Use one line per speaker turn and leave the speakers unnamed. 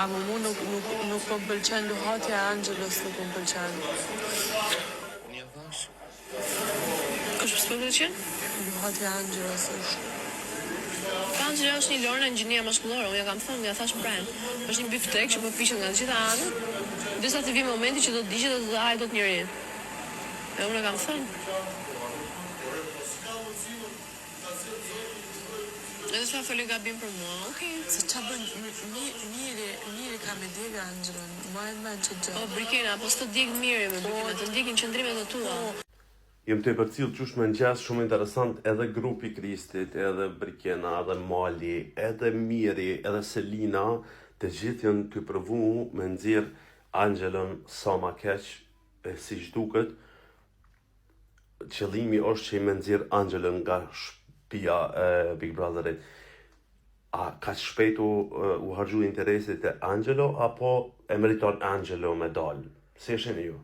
Ama mu nuk më pëlqen luhatja e Angelos, nuk më pëlqen.
Unë ja thash.
Kush s'më pëlqen?
Luhatja e Angelos është.
Angela është një lorë inxhinia maskullore, unë ja kam thënë, ja thash brand. Është një biftek që po pishet nga të gjitha anët, derisa të vi momenti që do të digjet dhe do të hajë dot njërin. E unë e kam thënë. Edhe sa folën gabim për mua, okay.
Se qa bën, njëri ka me djegë Angelon, marrën me që gjë.
O, Brikena, po s'të djegë mirë me Brikena, të ndjekin qëndrimet e tua.
Jem të përcil qysh me ngjas shumë interesant edhe grupi Kristit, edhe Brikena, edhe Mali, edhe Miri, edhe Selina, të gjithë janë të provu me nxjerr Angelon sa ma keq, si duket. Qëllimi është që i me nxjerr Angelon nga shtëpia e Big Brotherit. A ka shpejt u harxhu interesit e Angelo, apo e meriton Angelo me dal? Si e sheni ju?